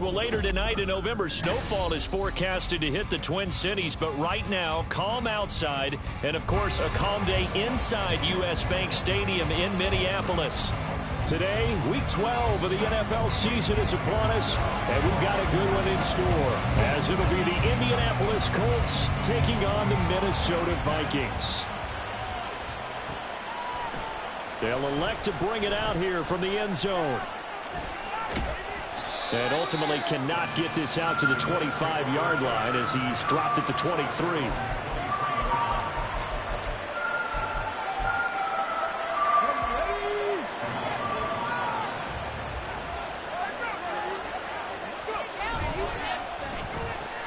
Well, later tonight in November, snowfall is forecasted to hit the Twin Cities, but right now, calm outside, and of course, a calm day inside U.S. Bank Stadium in Minneapolis. Today, Week 12 of the NFL season is upon us, and we've got a good one in store, as it'll be the Indianapolis Colts taking on the Minnesota Vikings. They'll elect to bring it out here from the end zone. And ultimately cannot get this out to the 25-yard line as he's dropped at the 23.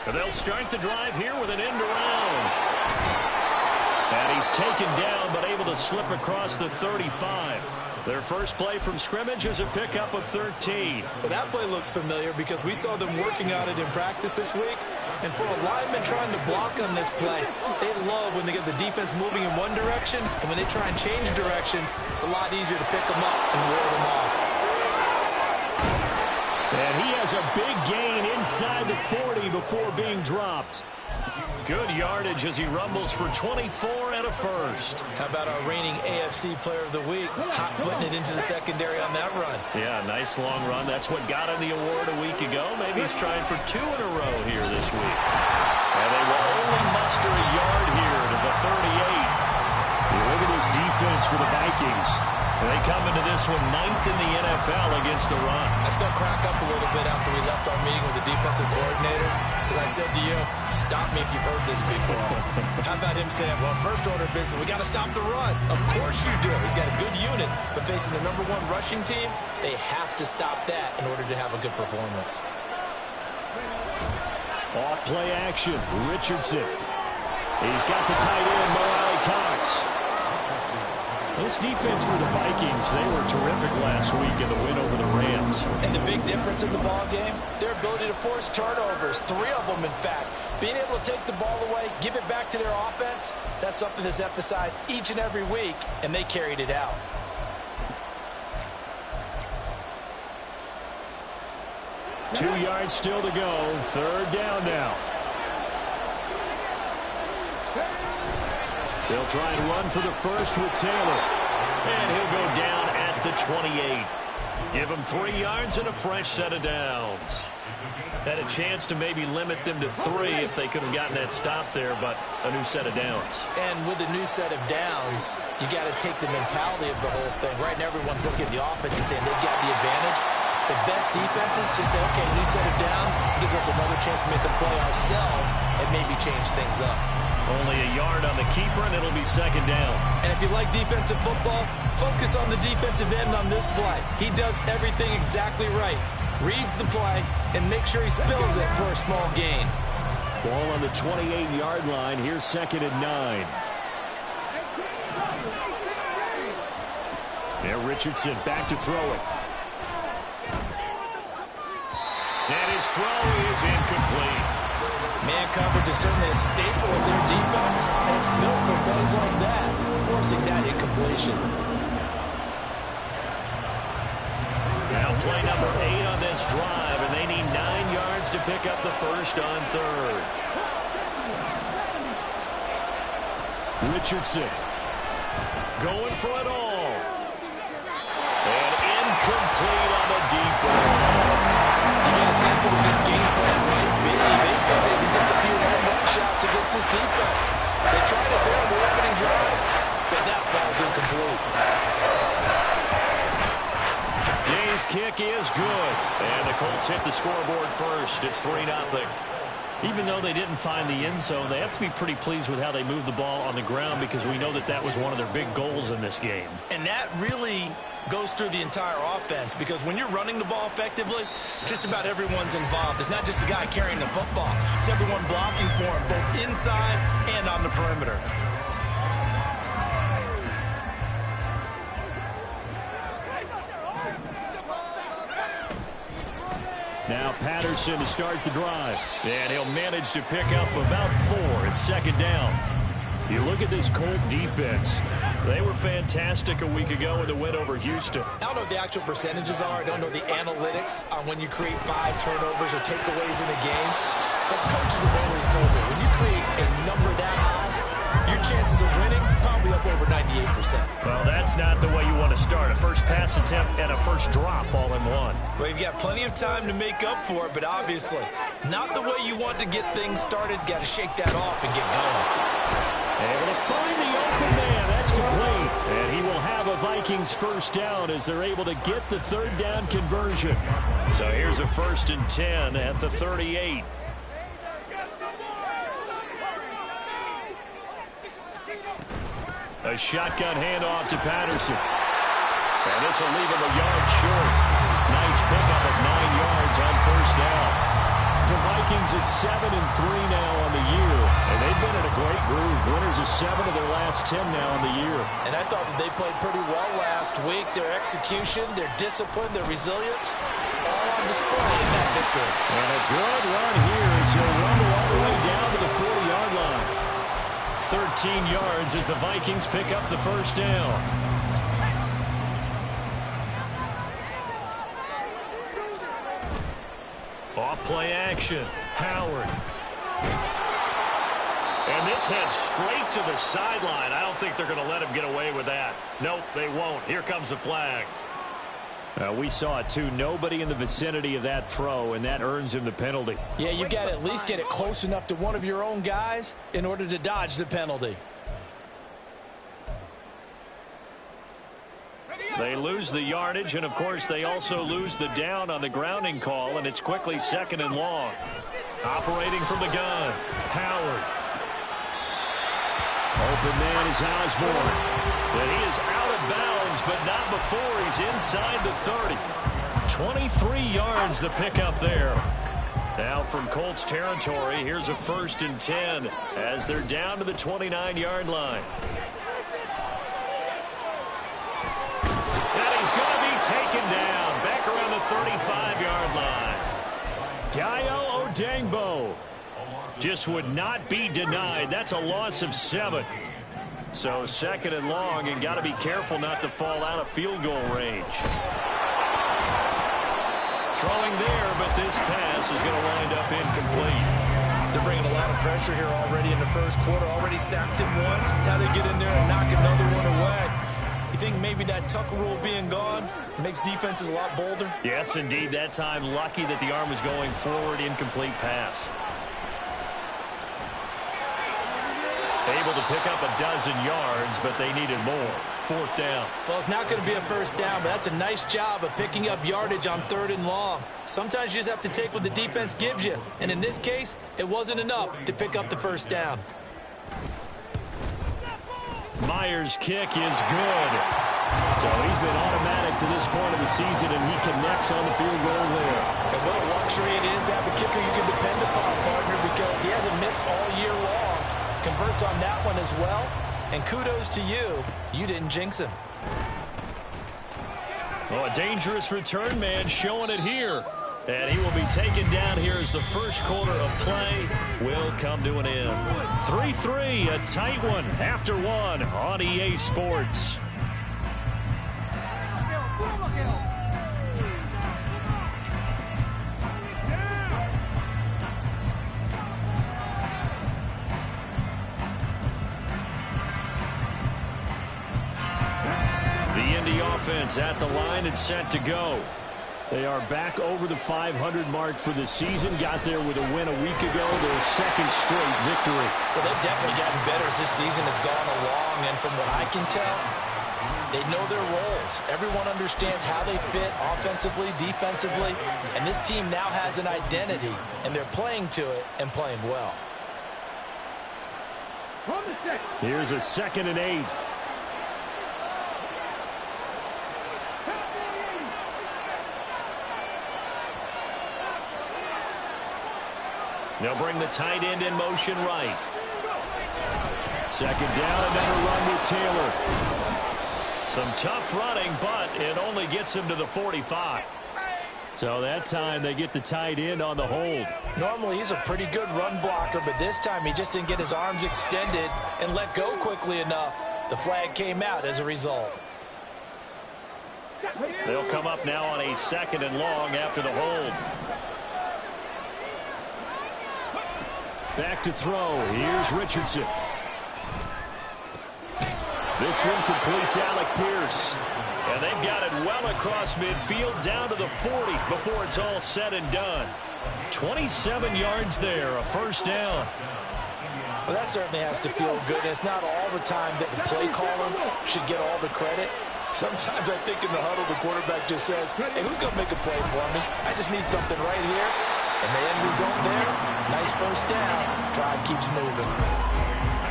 And they'll start the drive here with an end around. And he's taken down but able to slip across the 35. Their first play from scrimmage is a pickup of 13. Well, that play looks familiar because we saw them working on it in practice this week. And for a lineman trying to block on this play, they love when they get the defense moving in one direction. And when they try and change directions, it's a lot easier to pick them up and ward them off. And he has a big gain inside the 40 before being dropped. Good yardage as he rumbles for 24 and a first. How about our reigning AFC Player of the Week, hot-footing it into the secondary on that run? Yeah, nice long run. That's what got him the award a week ago. Maybe he's trying for 2 in a row here this week. And they will only muster a yard here to the 38. You look at this defense for the Vikings. They come into this one 9th in the NFL against the run. I still crack up a little bit after we left our meeting with the defensive coordinator because I said to you, stop me if you've heard this before. How about him saying, well, first order of business, we got to stop the run. Of course you do. He's got a good unit, but facing the #1 rushing team, they have to stop that in order to have a good performance. Off play action, Richardson. He's got the tight end, Mo Alley-Cox. This defense for the Vikings, they were terrific last week in the win over the Rams. And the big difference in the ball game, their ability to force turnovers, 3 of them in fact. Being able to take the ball away, give it back to their offense, that's something that's emphasized each and every week, and they carried it out. Two yards still to go, 3rd down now. They'll try and run for the first with Taylor. And he'll go down at the 28. Give him 3 yards and a fresh set of downs. Had a chance to maybe limit them to 3 if they could have gotten that stop there, but a new set of downs. And with a new set of downs, you got to take the mentality of the whole thing. Right now, everyone's looking at the offense and saying they've got the advantage. The best defenses just say, okay, new set of downs gives us another chance to make a play ourselves and maybe change things up. Only a yard on the keeper, and it'll be 2nd down. And if you like defensive football, focus on the defensive end on this play. He does everything exactly right. Reads the play and make sure he spills it for a small gain. Ball on the 28-yard line. Here's 2nd and 9. There, Richardson back to throw it. And his throw is incomplete. Man coverage is certainly a staple of their defense, and it's built for plays like that, forcing that incompletion. Now play number 8 on this drive, and they need 9 yards to pick up the first on 3rd. Richardson going for it all. And incomplete on the deep ball. You get a sense of what this game plan might be. They think they can take a few home shots against this defense. They tried it there in the opening drive, but that ball's incomplete. Day's kick is good. And the Colts hit the scoreboard first. It's 3-0. Even though they didn't find the end zone, they have to be pretty pleased with how they moved the ball on the ground because we know that that was one of their big goals in this game. And that really goes through the entire offense because when you're running the ball effectively, just about everyone's involved. It's not just the guy carrying the football. It's everyone blocking for him, both inside and on the perimeter. Now Patterson to start the drive. And he'll manage to pick up about 4. It's 2nd down. You look at this Colt defense. They were fantastic a week ago in the win over Houston. I don't know what the actual percentages are. I don't know the analytics on when you create 5 turnovers or takeaways in a game. But coaches have always told me, when you create a number that high, your chances of winning probably up over 98%. Well, that's not the way you want to start. A first pass attempt and a first drop all in one. Well, you've got plenty of time to make up for it, but obviously not the way you want to get things started. Got to shake that off and get going. Able to find the open man. That's complete. And he will have a Vikings first down as they're able to get the third down conversion. So here's a 1st and 10 at the 38. A shotgun handoff to Patterson. And this will leave him a yard short. Nice pickup of 9 yards on first down. The Vikings at 7-3 now on the year. And they've been in a great groove. Winners of 7 of their last 10 now on the year. And I thought that they played pretty well last week. Their execution, their discipline, their resilience, all on display in that victory. And a good run here as he'll rumble all the way down to the 40-yard line. 13 yards as the Vikings pick up the first down. Off play action. Howard. And this heads straight to the sideline. I don't think they're going to let him get away with that. Nope, they won't. Here comes the flag. We saw it too. Nobody in the vicinity of that throw, and that earns him the penalty. Yeah, you got to at least get it close enough to one of your own guys in order to dodge the penalty. They lose the yardage, and of course they also lose the down on the grounding call, and it's quickly 2nd and long. Operating from the gun, Howard. Open man is Osborne. And he is out of bounds, but not before he's inside the 30. 23 yards the pickup there. Now from Colts territory, here's a 1st and 10 as they're down to the 29-yard line. And he's going to be taken down back around the 35-yard line. Dayo Odeyingbo just would not be denied. That's a loss of 7. So 2nd and long, and got to be careful not to fall out of field goal range. Throwing there, but this pass is going to wind up incomplete. They're bringing a lot of pressure here already in the first quarter. Already sacked him once. How to get in there and knock another one away. You think maybe that Tucker rule being gone makes defenses a lot bolder? Yes, indeed. That time, lucky that the arm was going forward. Incomplete pass. Able to pick up a dozen yards, but they needed more. 4th down. Well, it's not going to be a first down, but that's a nice job of picking up yardage on 3rd and long. Sometimes you just have to take what the defense gives you. And in this case, it wasn't enough to pick up the first down. Myers' kick is good. So he's been automatic to this point of the season, and he connects on the field goal there. And what a luxury it is to have a kicker you can depend upon, partner, because he hasn't missed all year long. Converts on that one as well. And kudos to you. You didn't jinx him. Oh, a dangerous return man showing it here. And he will be taken down here as the first quarter of play will come to an end. 3-3, a tight one after one on EA Sports. The Indy offense at the line and set to go. They are back over the 500 mark for the season. Got there with a win a week ago. Their 2nd straight victory. Well, they've definitely gotten better as this season has gone along. And from what I can tell, they know their roles. Everyone understands how they fit offensively, defensively. And this team now has an identity. And they're playing to it and playing well. Here's a 2nd and 8. They'll bring the tight end in motion right. 2nd down, another run with Taylor. Some tough running, but it only gets him to the 45. So that time they get the tight end on the hold. Normally he's a pretty good run blocker, but this time he just didn't get his arms extended and let go quickly enough. The flag came out as a result. They'll come up now on a 2nd and long after the hold. Back to throw. Here's Richardson. This one completes Alec Pierce. And they've got it well across midfield down to the 40 before it's all said and done. 27 yards there, a first down. Well, that certainly has to feel good. It's not all the time that the play caller should get all the credit. Sometimes I think in the huddle, the quarterback just says, hey, who's going to make a play for me? I just need something right here. And the end result there, nice first down. Drive keeps moving.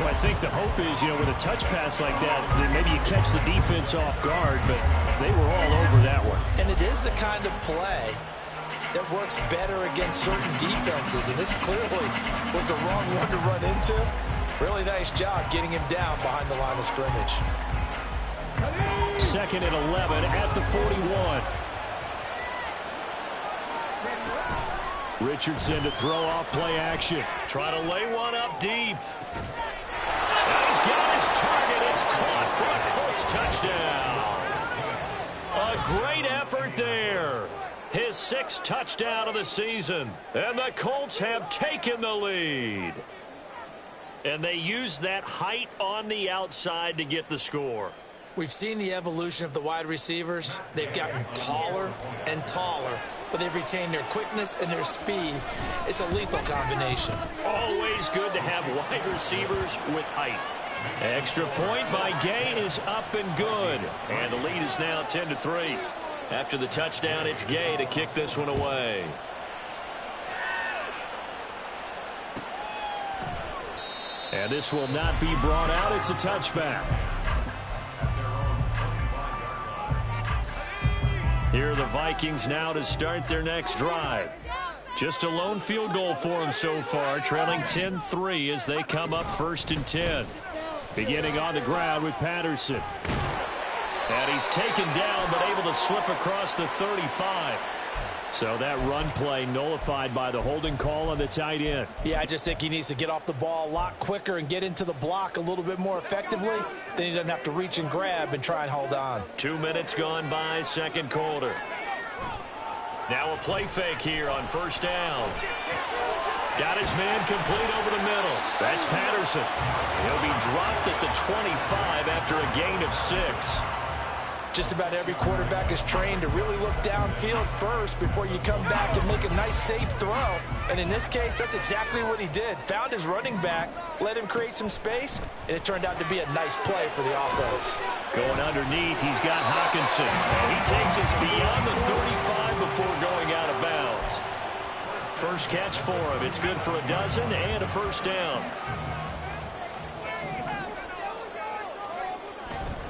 Well, I think the hope is, with a touch pass like that, then maybe you catch the defense off guard, but they were all over that one. And it is the kind of play that works better against certain defenses, and this clearly was the wrong one to run into. Really nice job getting him down behind the line of scrimmage. 2nd and 11 at the 41. Richardson to throw off play action. Try to lay one up deep. And he's got his target. It's caught for a Colts touchdown. A great effort there. His 6th touchdown of the season. And the Colts have taken the lead. And they use that height on the outside to get the score. We've seen the evolution of the wide receivers. They've gotten taller and taller, but they've retained their quickness and their speed. It's a lethal combination. Always good to have wide receivers with height. Extra point by Gay is up and good. And the lead is now 10-3. After the touchdown, it's Gay to kick this one away. And this will not be brought out. It's a touchback. Here are the Vikings now to start their next drive. Just a lone field goal for them so far, trailing 10-3 as they come up 1st and 10. Beginning on the ground with Patterson. And he's taken down but able to slip across the 35. So that run play nullified by the holding call on the tight end. Yeah, I just think he needs to get off the ball a lot quicker and get into the block a little bit more effectively. Then he doesn't have to reach and grab and try and hold on. 2 minutes gone by, 2nd quarter. Now a play fake here on 1st down. Got his man complete over the middle. That's Patterson. He'll be dropped at the 25 after a gain of 6. Just about every quarterback is trained to really look downfield first before you come back and make a nice, safe throw. And in this case, that's exactly what he did. Found his running back, let him create some space, and it turned out to be a nice play for the offense. Going underneath, he's got Hockenson. He takes us beyond the 35 before going out of bounds. First catch for him. It's good for a dozen and a first down.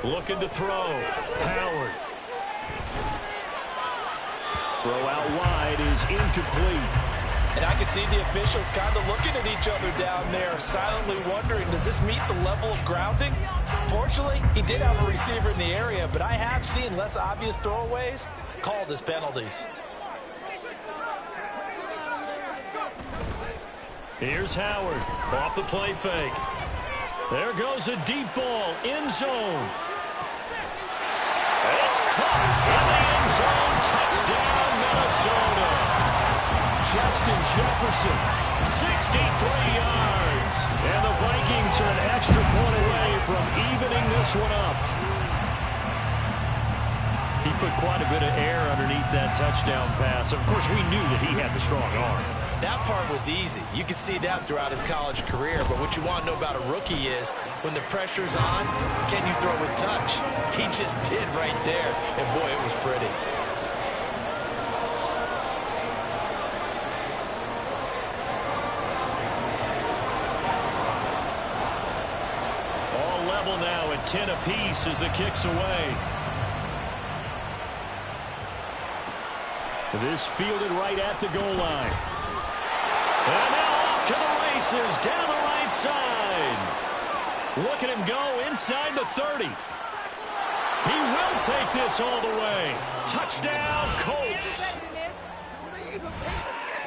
Looking to throw. Howard. Throw out wide is incomplete. And I can see the officials kind of looking at each other down there, silently wondering, does this meet the level of grounding? Fortunately, he did have a receiver in the area, but I have seen less obvious throwaways called as penalties. Here's Howard off the play fake. There goes a deep ball, end zone. It's caught in the end zone. Touchdown, Minnesota. Justin Jefferson, 63 yards. And the Vikings are an extra point away from evening this one up. He put quite a bit of air underneath that touchdown pass. Of course, we knew that he had the strong arm. That part was easy. You could see that throughout his college career. But what you want to know about a rookie is when the pressure's on, can you throw with touch? He just did right there. And, boy, it was pretty. All level now at 10 apiece as the kick's away. This fielded right at the goal line. And now off to the races down the right side. Look at him go inside the 30. He will take this all the way. Touchdown, Colts.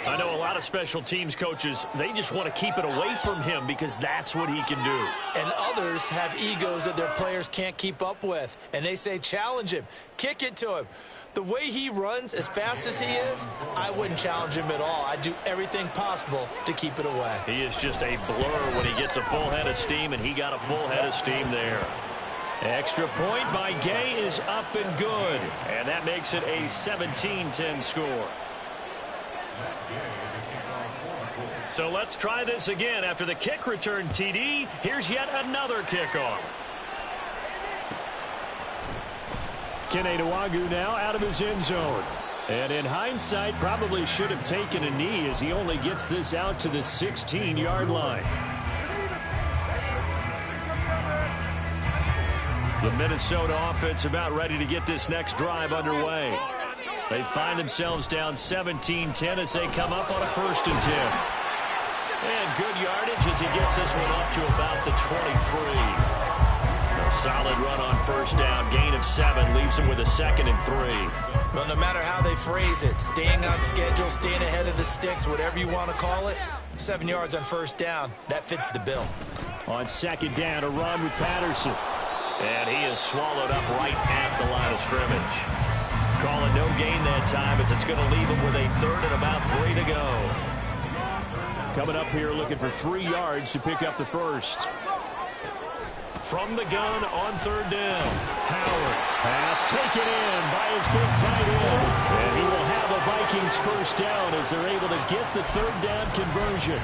I know a lot of special teams coaches, they just want to keep it away from him because that's what he can do. And others have egos that their players can't keep up with. And they say, challenge him, kick it to him. The way he runs, as fast as he is, I wouldn't challenge him at all. I'd do everything possible to keep it away. He is just a blur when he gets a full head of steam, and he got a full head of steam there. Extra point by Gay is up and good. And that makes it a 17-10 score. So let's try this again. After the kick return TD, here's yet another kickoff. Kene Nwangwu now out of his end zone. And in hindsight, probably should have taken a knee as he only gets this out to the 16-yard line. The Minnesota offense about ready to get this next drive underway. They find themselves down 17-10 as they come up on a 1st and 10. And good yardage as he gets this one up to about the 23. A solid run on 1st down. Gain of 7 leaves him with a 2nd and 3. Well, no matter how they phrase it, staying on schedule, staying ahead of the sticks, whatever you want to call it, 7 yards on 1st down, that fits the bill. On 2nd down, a run with Patterson. And he is swallowed up right at the line of scrimmage. Calling no gain that time as it's going to leave him with a 3rd and about 3 to go. Coming up here looking for 3 yards to pick up the 1st. From the gun on 3rd down. Howard. Pass taken in by his big tight end. And he will have a Vikings 1st down as they're able to get the 3rd down conversion.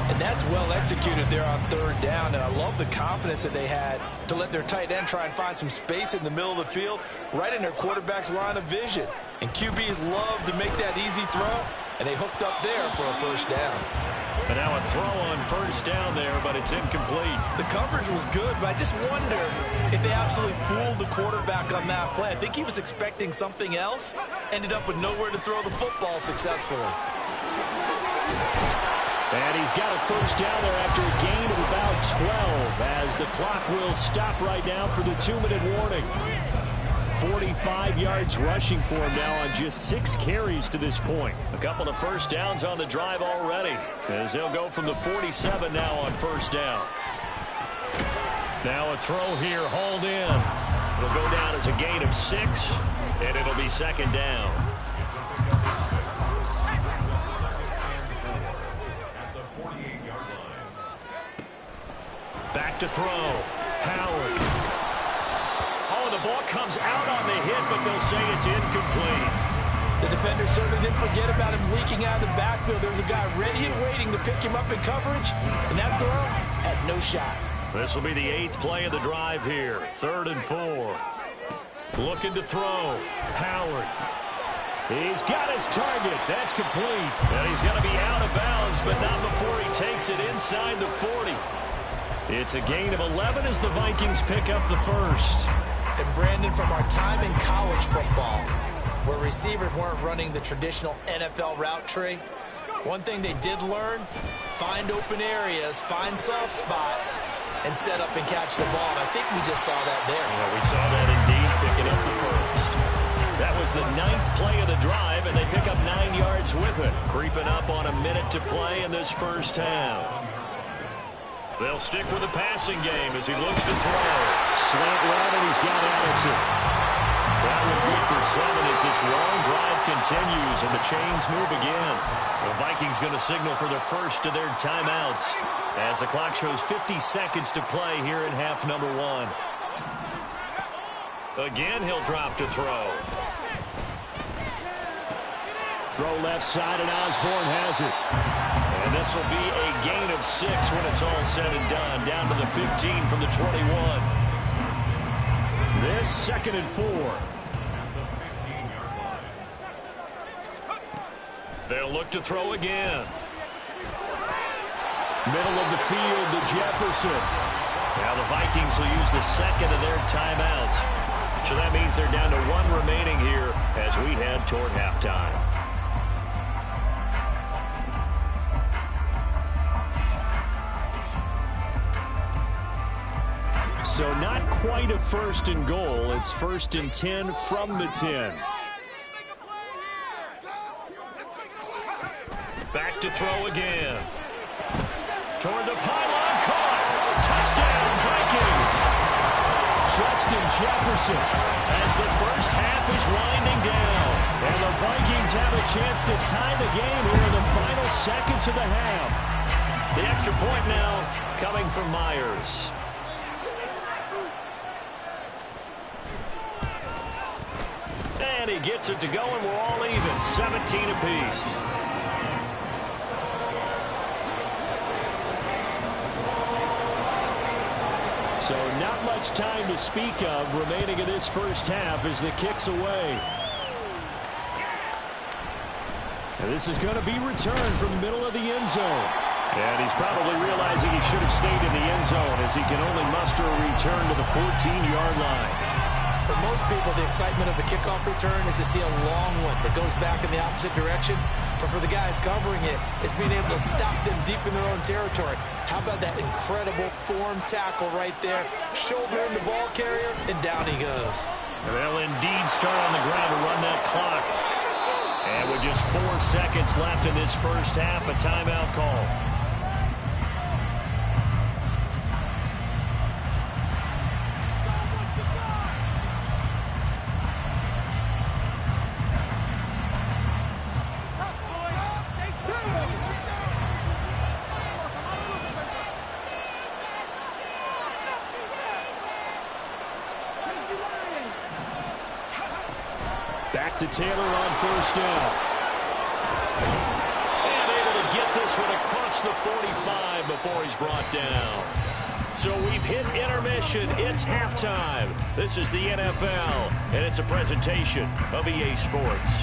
And that's well executed there on 3rd down. And I love the confidence that they had to let their tight end try and find some space in the middle of the field, right in their quarterback's line of vision. And QBs love to make that easy throw, and they hooked up there for a 1st down. And now a throw on 1st down there, but it's incomplete. The coverage was good, but I just wonder if they absolutely fooled the quarterback on that play. I think he was expecting something else, ended up with nowhere to throw the football successfully. And he's got a 1st down there after a gain of about 12 as the clock will stop right now for the 2-minute warning. 45 yards rushing for him now on just 6 carries to this point. A couple of 1st downs on the drive already as they'll go from the 47 now on 1st down. Now a throw here hauled in. It'll go down as a gain of 6, and it'll be 2nd down. Back to throw. Howard. Oh, the ball comes out on the hit, but they'll say it's incomplete. The defender certainly didn't forget about him leaking out of the backfield. There was a guy ready and waiting to pick him up in coverage, and that throw had no shot. This will be the 8th play of the drive here. 3rd and 4. Looking to throw. Howard. He's got his target. That's complete. And he's going to be out of bounds, but not before he takes it inside the 40. It's a gain of 11 as the Vikings pick up the 1st. And Brandon, from our time in college football, where receivers weren't running the traditional NFL route tree, one thing they did learn, find open areas, find soft spots, and set up and catch the ball. And I think we just saw that there. Yeah, we saw that indeed, picking up the 1st. That was the 9th play of the drive, and they pick up 9 yards with it. Creeping up on a minute to play in this 1st half. They'll stick with the passing game as he looks to throw. Slant route, and he's got Addison. That one good for 7 as this long drive continues, and the chains move again. The Vikings going to signal for their 1st of their timeouts as the clock shows 50 seconds to play here in half number 1. Again, he'll drop to throw. Throw left side, and Osborne has it. And this will be a gain of 6 when it's all said and done. Down to the 15 from the 21. This 2nd and 4. They'll look to throw again. Middle of the field to Jefferson. Now the Vikings will use the 2nd of their timeouts. So that means they're down to 1 remaining here as we head toward halftime. So not quite a 1st and goal. It's 1st and 10 from the 10. Back to throw again. Toward the pylon, caught. Touchdown, Vikings. Justin Jefferson as the first half is winding down. And the Vikings have a chance to tie the game here in the final seconds of the half. The extra point now coming from Myers. And he gets it to go, and we're all even, 17 apiece. So not much time to speak of remaining in this first half as the kick's away. And this is going to be returned from the middle of the end zone. And he's probably realizing he should have stayed in the end zone as he can only muster a return to the 14-yard line. For most people, the excitement of the kickoff return is to see a long one that goes back in the opposite direction. But for the guys covering it, it's being able to stop them deep in their own territory. How about that incredible form tackle right there? Shoulder in the ball carrier, and down he goes. And they'll indeed start on the ground to run that clock. And with just 4 seconds left in this first half, a timeout call. Back to Taylor on first down. And able to get this one across the 45 before he's brought down. So we've hit intermission. It's halftime. This is the NFL, and it's a presentation of EA Sports.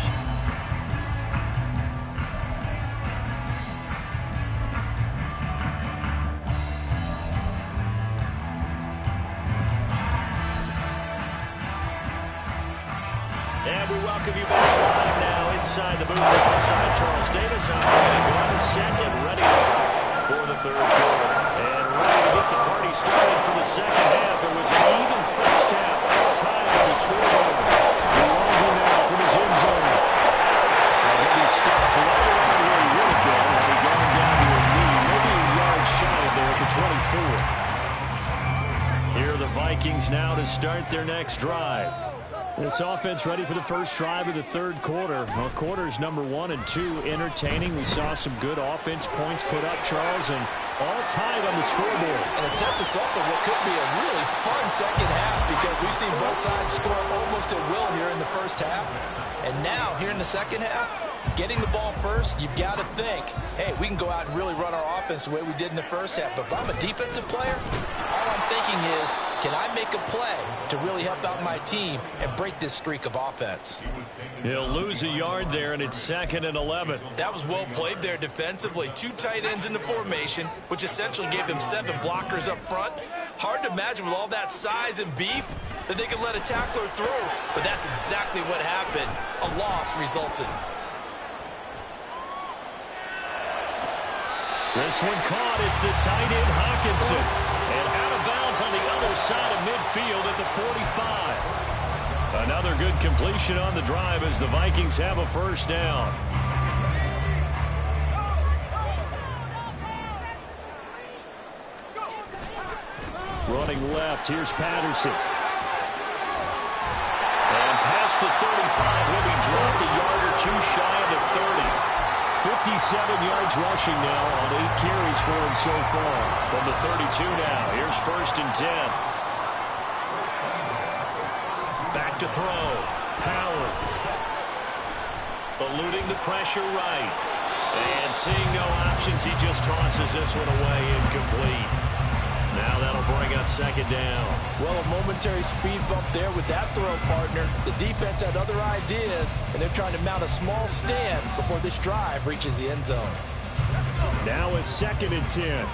And we welcome you back live now inside the booth alongside Charles Davis. I'm going set and ready to rock for the third quarter. And ready to get the party started for the second half. It was an even first half, all tied on the scoreboard. Longer now from his end zone. And he stopped right around where he would have been had he gone down to a knee, maybe a yard shy of there at the 24. Here are the Vikings now to start their next drive. This offense ready for the first drive of the third quarter. Well, quarters number 1 and 2 entertaining. We saw some good offense points put up, Charles, and all tied on the scoreboard. And it sets us up for what could be a really fun second half because we've seen both sides score almost at will here in the first half. And now, here in the second half, getting the ball first, you've got to think, hey, we can go out and really run our offense the way we did in the first half. But if I'm a defensive player, all I'm thinking is, can I make a play to really help out my team and break this streak of offense? He'll lose a yard there, and it's 2nd and 11. That was well played there defensively. 2 tight ends in the formation, which essentially gave them 7 blockers up front. Hard to imagine with all that size and beef that they could let a tackler through, but that's exactly what happened. A loss resulted. This one caught. It's the tight end Hockenson. And out of bounds on the other side of midfield at the 45. Another good completion on the drive as the Vikings have a first down. Running left, here's Patterson. And past the 35, he'll be dropped a yard or 2 shy of the 30. 57 yards rushing now on 8 carries for him so far. From the 32 now, here's 1st and 10. Back to throw. Howard. Eluding the pressure right. And seeing no options, he just tosses this one away incomplete. Now that'll bring up 2nd down. Well, a momentary speed bump there with that throw, partner. The defense had other ideas, and they're trying to mount a small stand before this drive reaches the end zone. Now a 2nd and 10.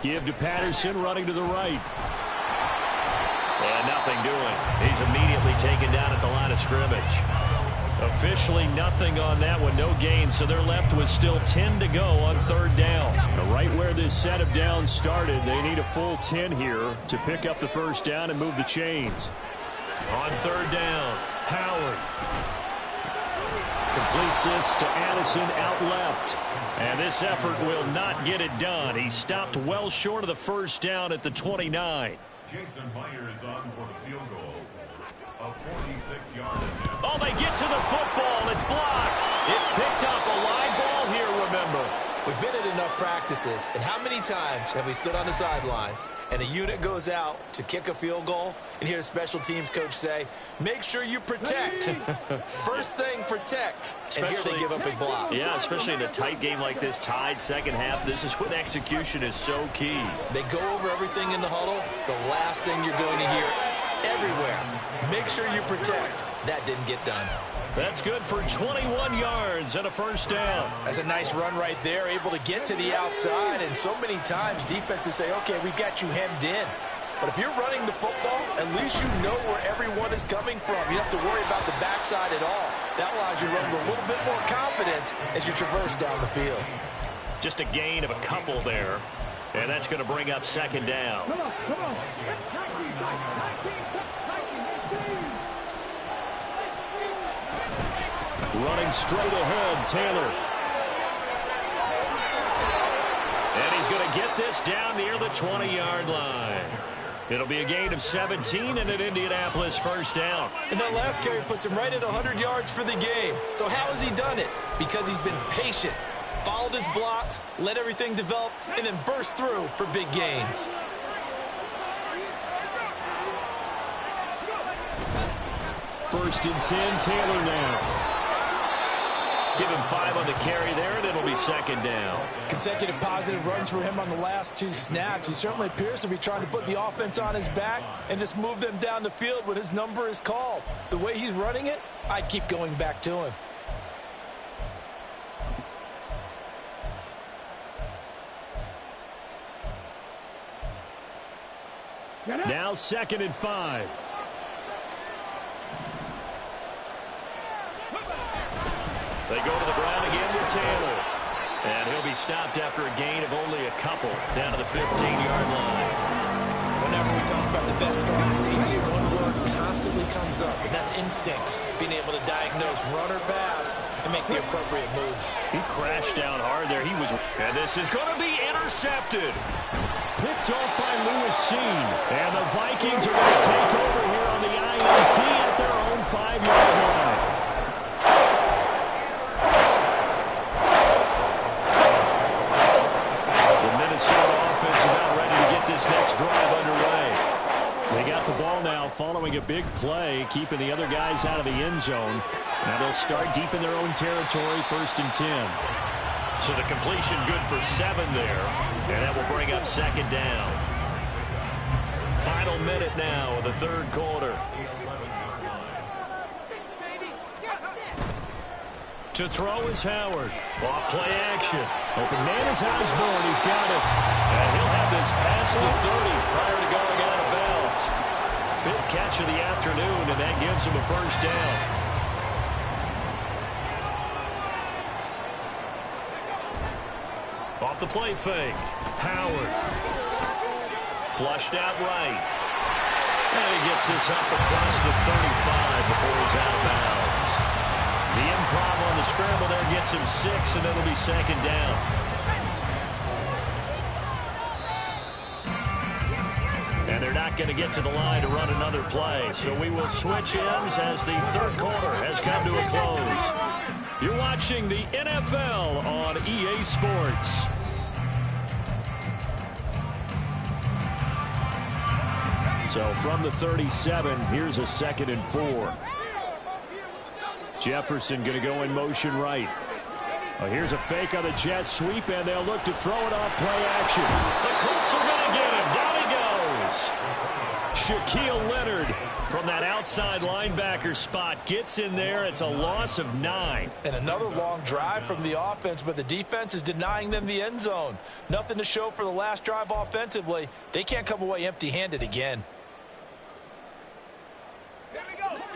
Give to Patterson, running to the right. And nothing doing. He's immediately taken down at the line of scrimmage. Officially nothing on that one, no gain, so they're left with still 10 to go on 3rd down. Right where this set of downs started, they need a full 10 here to pick up the first down and move the chains. On 3rd down, Howard completes this to Addison out left. And this effort will not get it done. He stopped well short of the first down at the 29. Jason Myers on for the field goal. A 46-yard attempt. Oh, they get to the football. It's blocked. It's picked up. A live ball here, remember. We've been at enough practices, and how many times have we stood on the sidelines and a unit goes out to kick a field goal and hear the special teams coach say, make sure you protect. First thing, protect. And here they give up a block. Yeah, especially in a tight game like this, tied second half. This is when execution is so key. They go over everything in the huddle. The last thing you're going to hear everywhere, make sure you protect. That didn't get done. That's good for 21 yards and a first down. That's a nice run right there, able to get to the outside. And so many times defenses say, okay, we've got you hemmed in. But if you're running the football, at least you know where everyone is coming from. You don't have to worry about the backside at all. That allows you to run with a little bit more confidence as you traverse down the field. Just a gain of a couple there. And that's going to bring up second down. Come on. Running straight ahead, Taylor. And he's going to get this down near the 20-yard line. It'll be a gain of 17 and an Indianapolis first down. And that last carry puts him right at 100 yards for the game. So how has he done it? Because he's been patient, followed his blocks, let everything develop, and then burst through for big gains. First and 10, Taylor now. Give him 5 on the carry there, and it'll be second down. Consecutive positive runs for him on the last 2 snaps. He certainly appears to be trying to put the offense on his back and just move them down the field when his number is called. The way he's running it, I'd keep going back to him. Now second and 5. They go to the ground again with Taylor. And he'll be stopped after a gain of only a couple down to the 15-yard line. Whenever we talk about the best strong safeties, one word constantly comes up, and that's instincts. Being able to diagnose run or pass and make the appropriate moves. He crashed down hard there. And this is going to be intercepted. Picked off by Lewis Cine. And the Vikings are going to take over here on the INT at their own 5-yard line. Next drive underway. They got the ball now following a big play, keeping the other guys out of the end zone. Now they'll start deep in their own territory, first and 10. So the completion good for 7 there, and that will bring up second down. Final minute now of the third quarter. To throw is Howard. Off play action. Open man is Osborne. He's got it. And he'll have this past the 30 prior to going out of bounds. 5th catch of the afternoon, and that gives him a first down. Off the play fake. Howard. Flushed out right. And he gets this up across the 35 before he's out of bounds. The improv on the scramble there gets him 6, and it'll be second down. And they're not going to get to the line to run another play, so we will switch ends as the third quarter has come to a close. You're watching the NFL on EA Sports. So from the 37, here's a 2nd and 4. Jefferson going to go in motion right. Here's a fake on the jet sweep, and they'll look to throw it off play action. The Colts are going to get him. Down he goes. Shaquille Leonard from that outside linebacker spot gets in there. It's a loss of 9. And another long drive from the offense, but the defense is denying them the end zone. Nothing to show for the last drive offensively. They can't come away empty-handed again.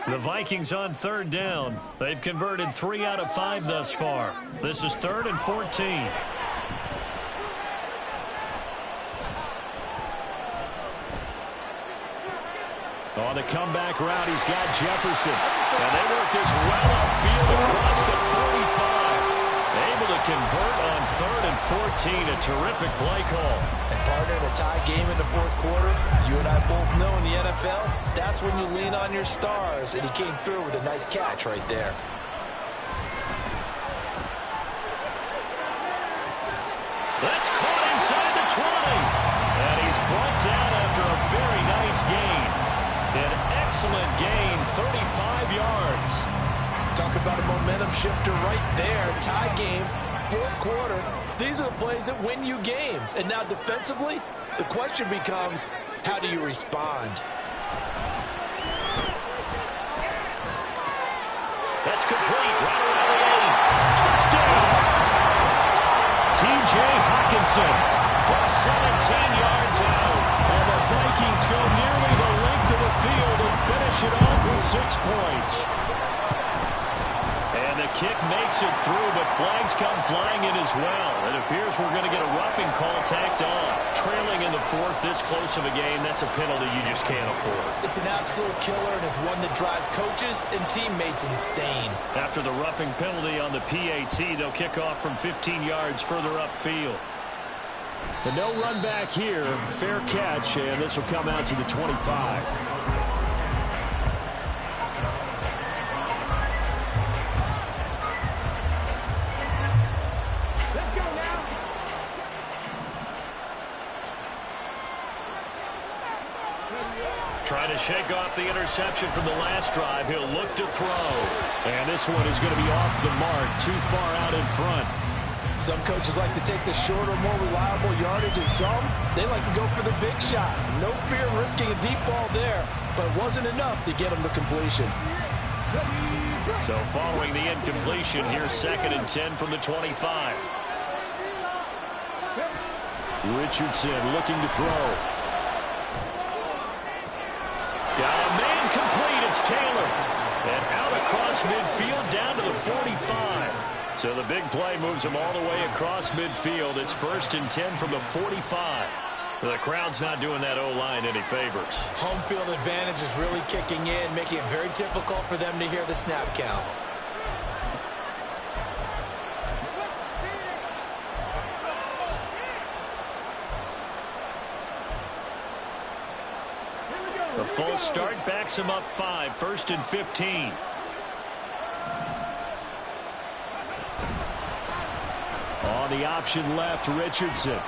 The Vikings on third down. They've converted 3 out of 5 thus far. This is 3rd and 14. On the comeback route, he's got Jefferson. And they work this well upfield across the 45. Able to convert on 3rd and 14. A terrific play call. And partner, in a tie game in the fourth quarter, you and I both know in the NFL, that's when you lean on your stars. And he came through with a nice catch right there. That's caught inside the 20. And he's brought down after a very nice gain. An excellent gain, 35 yards. Talk about a momentum shifter right there. Tie game, fourth quarter. These are the plays that win you games. And now defensively, the question becomes, how do you respond? That's complete. Right around the 8. Touchdown. T.J. Hockenson for 17 yards out. And the Vikings go nearly the length of the field and finish it off with 6 points. And the kick makes it through, but flags come flying in as well. It appears we're going to get a roughing call tacked on. Trailing in the fourth, this close of a game, that's a penalty you just can't afford. It's an absolute killer, and it's one that drives coaches and teammates insane. After the roughing penalty on the PAT, they'll kick off from 15 yards further upfield. But no run back here. Fair catch, and this will come out to the 25. Trying to shake off the interception from the last drive. He'll look to throw. And this one is going to be off the mark, too far out in front. Some coaches like to take the shorter, more reliable yardage, and some, they like to go for the big shot. No fear of risking a deep ball there, but it wasn't enough to get him to completion. So following the incompletion, here's 2nd and 10 from the 25. Richardson looking to throw. Got a man complete. It's Taylor. And out across midfield down to the 45. So the big play moves him all the way across midfield. It's 1st and 10 from the 45. The crowd's not doing that O-line any favors. Home field advantage is really kicking in, making it very difficult for them to hear the snap count. The false start backs him up 5. 1st and 15. On the option left, Richardson.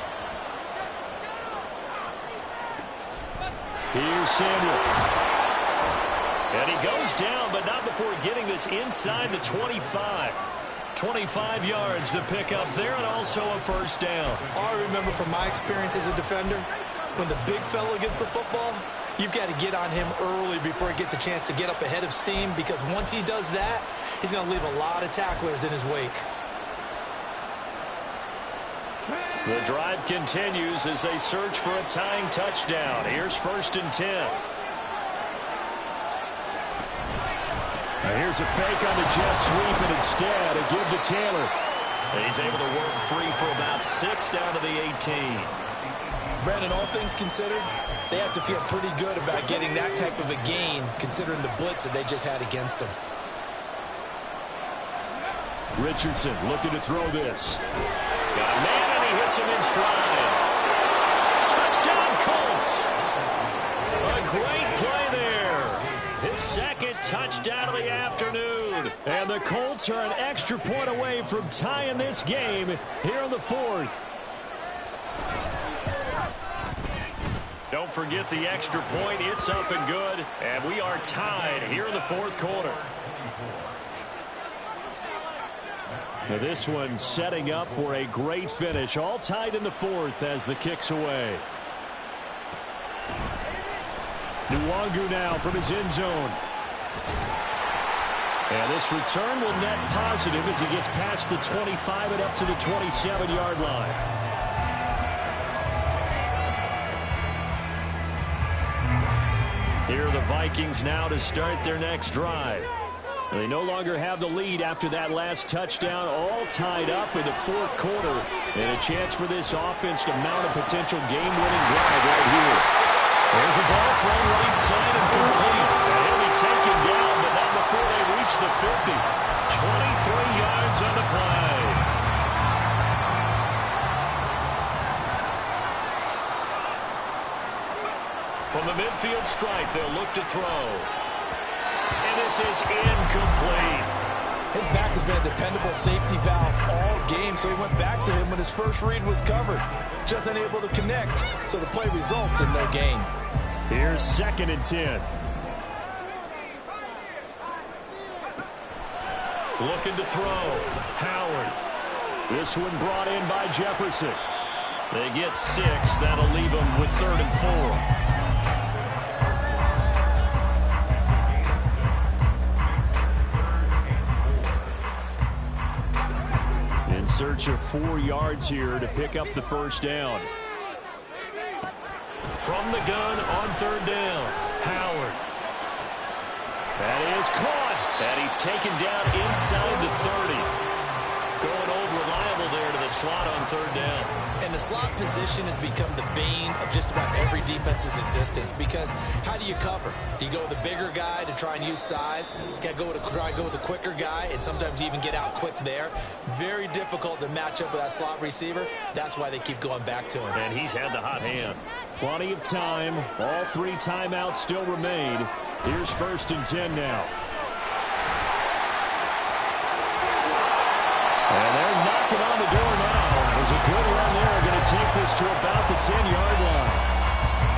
Here's Samuel. And he goes down, but not before getting this inside the 25. 25 yards to pick up there, and also a 1st down. All I remember from my experience as a defender, when the big fella gets the football, you've got to get on him early before he gets a chance to get up ahead of steam, because once he does that, he's going to leave a lot of tacklers in his wake. The drive continues as they search for a tying touchdown. Here's 1st and 10. Now here's a fake on the jet sweep, and instead a give to Taylor. And he's able to work free for about 6 down to the 18. Brandon, all things considered, they have to feel pretty good about getting that type of a gain, considering the blitz that they just had against them. Richardson looking to throw this. Got a man, and he hits him in stride. Touchdown, Colts. A great play there. His 2nd touchdown of the afternoon. And the Colts are an extra point away from tying this game here in the 4th. Don't forget the extra point. It's up and good. And we are tied here in the 4th quarter. Now this one setting up for a great finish. All tied in the 4th as the kick's away. Nwangu now from his end zone. And this return will net positive as he gets past the 25 and up to the 27-yard line. Here are the Vikings now to start their next drive. They no longer have the lead after that last touchdown, all tied up in the 4th quarter. And a chance for this offense to mount a potential game-winning drive right here. There's a ball thrown right side and complete. to throw. And this is incomplete. His back has been a dependable safety valve all game, so he went back to him when his first read was covered. Just unable to connect, so the play results in no gain. Here's 2nd and 10. Looking to throw. Howard. This one brought in by Jefferson. They get 6. That'll leave them with 3rd and 4. In search of 4 yards here to pick up the first down. From the gun on 3rd down. Howard. That is caught. And he's taken down inside the 30. Going old reliable there to the slot on 3rd down. And the slot position has become the bane of just about every defense's existence, because how do you cover? Do you go with the bigger guy to try and use size? Try and go with a quicker guy, and sometimes you even get out quick there. Very difficult to match up with that slot receiver. That's why they keep going back to him. And he's had the hot hand. Plenty of time. All 3 timeouts still remain. Here's 1st and 10 now. And they're knocking on the door now. There's a good run there. Going to take this to about the 10-yard line.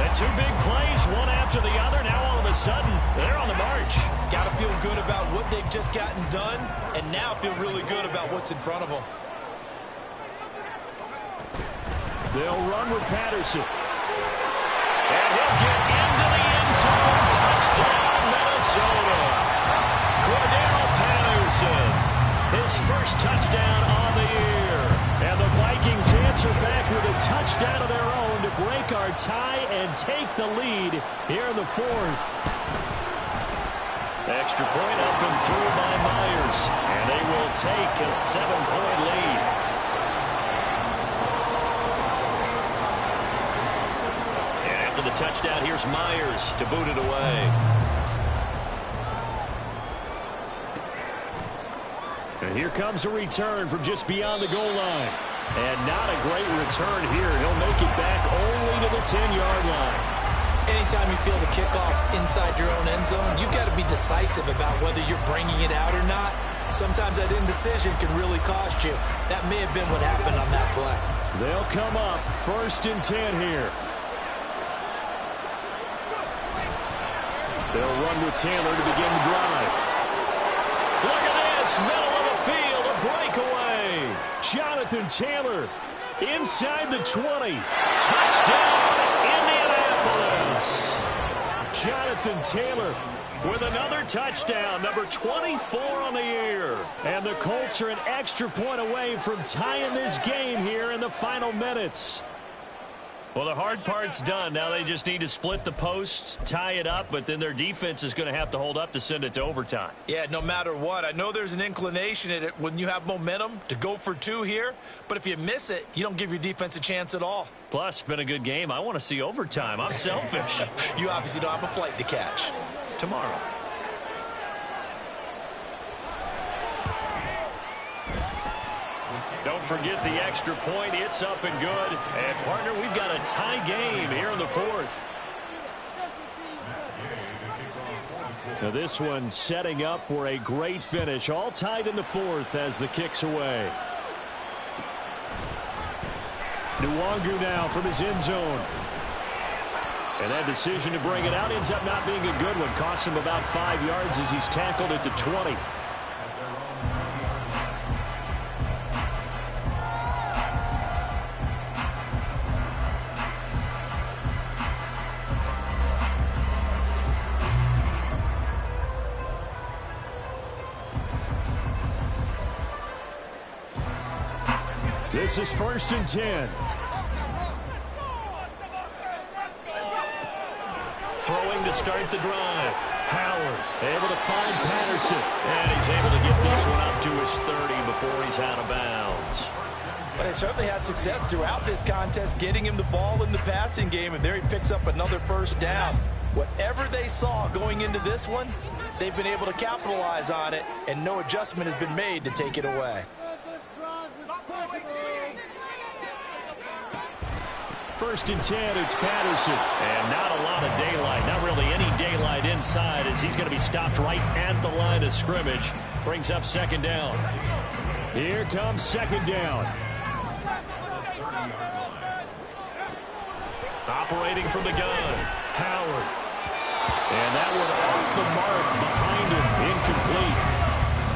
And 2 big plays, one after the other. Now all of a sudden, they're on the march. Got to feel good about what they've just gotten done, and now feel really good about what's in front of them. They'll run with Patterson. And he'll get into the end zone. Touchdown, Minnesota. Cordell Patterson. His first touchdown on the year. And the Vikings answer back with a touchdown of their own to break our tie and take the lead here in the 4th. Extra point up and through by Myers. And they will take a 7-point lead. And after the touchdown, here's Myers to boot it away. And here comes a return from just beyond the goal line. And not a great return here. He'll make it back only to the 10-yard line. Anytime you feel the kickoff inside your own end zone, you've got to be decisive about whether you're bringing it out or not. Sometimes that indecision can really cost you. That may have been what happened on that play. They'll come up 1st and 10 here. They'll run with Taylor to begin the drive. Look at this, middle of the field, a breakaway. Jonathan Taylor inside the 20. Touchdown, Indianapolis. Jonathan Taylor with another touchdown, number 24 on the year. And the Colts are an extra point away from tying this game here in the final minutes. Well, the hard part's done. Now they just need to split the post, tie it up, but then their defense is going to have to hold up to send it to overtime. Yeah, no matter what. I know there's an inclination in it when you have momentum to go for 2 here, but if you miss it, you don't give your defense a chance at all. Plus, been a good game. I want to see overtime. I'm selfish. You obviously don't have a flight to catch. Tomorrow. Don't forget the extra point. It's up and good. And, partner, we've got a tie game here in the 4th. Now this one setting up for a great finish. All tied in the 4th as the kick's away. Nwangu now from his end zone. And that decision to bring it out ends up not being a good one. Costs him about 5 yards as he's tackled at the 20. This is 1st and 10. Throwing to start the drive. Howard able to find Patterson. And he's able to get this one up to his 30 before he's out of bounds. But they certainly had success throughout this contest, getting him the ball in the passing game, and there he picks up another first down. Whatever they saw going into this one, they've been able to capitalize on it, and no adjustment has been made to take it away. 1st and 10. It's Patterson. And not a lot of daylight. Not really any daylight inside as he's going to be stopped right at the line of scrimmage. Brings up 2nd down. Here comes 2nd down. Operating from the gun, Howard. And that one off the mark behind him, incomplete.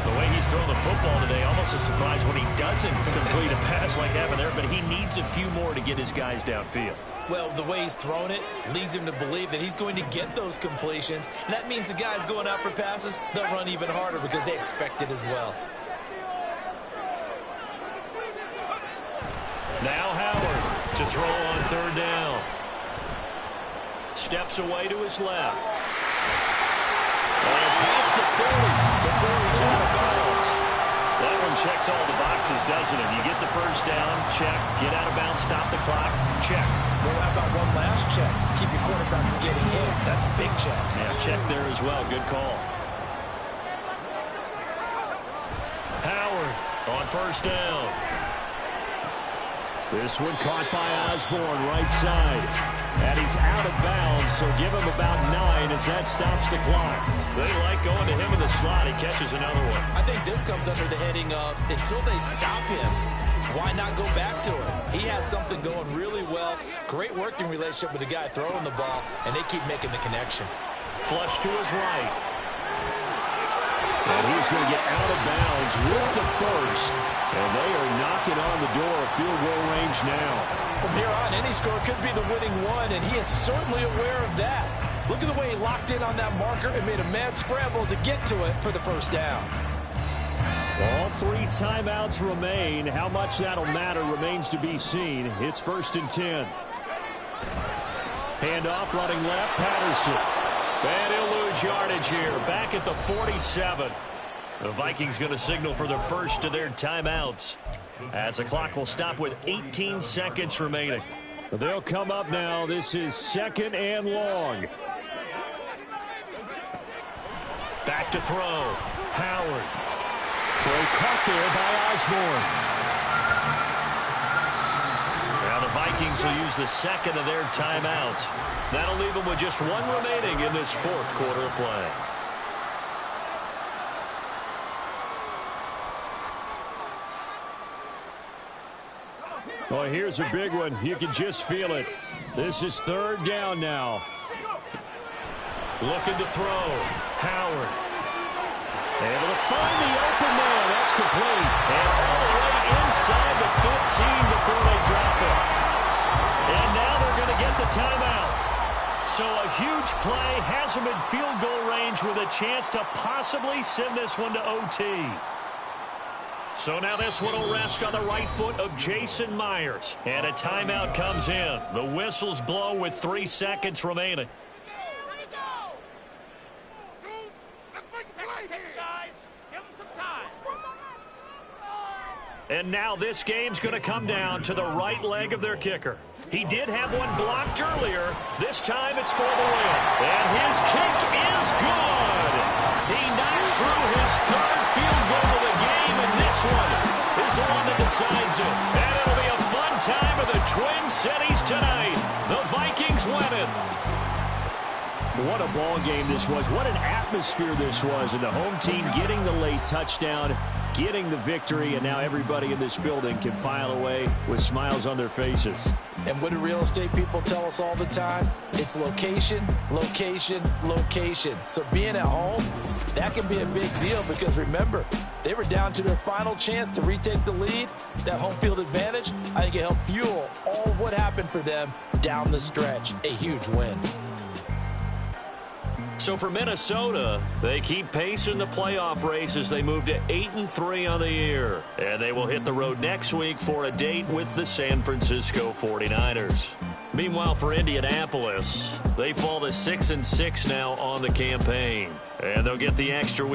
The way he's throwing the football today, almost a surprise when he doesn't complete a pass like that there, but he needs a few more to get his guys downfield. Well, the way he's thrown it leads him to believe that he's going to get those completions. And that means the guys going out for passes, they'll run even harder because they expect it as well. Now Howard to throw on 3rd down. Steps away to his left. And past the 40 before he's out of bounds. That one checks all the boxes, doesn't it? You get the 1st down, check. Get out of bounds, stop the clock, check. Well, how about one last check? Keep your quarterback from getting hit. That's a big check. Yeah, check there as well. Good call. Howard on 1st down. This one caught by Osborne, right side. And he's out of bounds, so give him about 9 as that stops the clock. They like going to him in the slot. He catches another one. I think this comes under the heading of until they stop him, why not go back to him? He has something going really well. Great working relationship with the guy throwing the ball, and they keep making the connection. Flush to his right. And he's going to get out of bounds with the 1st. And they are knocking on the door of field goal range now. From here on, any score could be the winning one, and he is certainly aware of that. Look at the way he locked in on that marker and made a mad scramble to get to it for the 1st down. All 3 timeouts remain. How much that'll matter remains to be seen. It's 1st and 10. Handoff running left, Patterson. And he'll lose yardage here. Back at the 47. The Vikings going to signal for the 1st of their timeouts, as the clock will stop with 18 seconds remaining. They'll come up now. This is 2nd and long. Back to throw. Howard. Throw caught there by Osborne. Now the Vikings will use the 2nd of their timeouts. That'll leave them with just 1 remaining in this 4th quarter of play. Oh, here's a big one. You can just feel it. This is 3rd down now. Looking to throw. Howard. Able to find the open man. That's complete. And all the way inside the 15 before they drop it. And now they're going to get the timeout. So a huge play has them in field goal range with a chance to possibly send this one to OT. So now this one will rest on the right foot of Jason Myers. And a timeout comes in. The whistles blow with 3 seconds remaining. And now this game's going to come down to the right leg of their kicker. He did have one blocked earlier. This time it's for the win. And his kick is good. He knocks through his 3rd field goal of the game, and this one is the one that decides it. And it'll be a fun time of the Twin Cities tonight. The Vikings win it. What a ball game this was. What an atmosphere this was. And the home team getting the late touchdown, getting the victory, and now everybody in this building can file away with smiles on their faces. And what do real estate people tell us all the time? It's location, location, location. So being at home, that can be a big deal because remember, they were down to their final chance to retake the lead. That home field advantage, I think it helped fuel all of what happened for them down the stretch. A huge win. So for Minnesota, they keep pace in the playoff race as they move to 8-3 on the year. And they will hit the road next week for a date with the San Francisco 49ers. Meanwhile, for Indianapolis, they fall to 6-6 now on the campaign. And they'll get the extra week.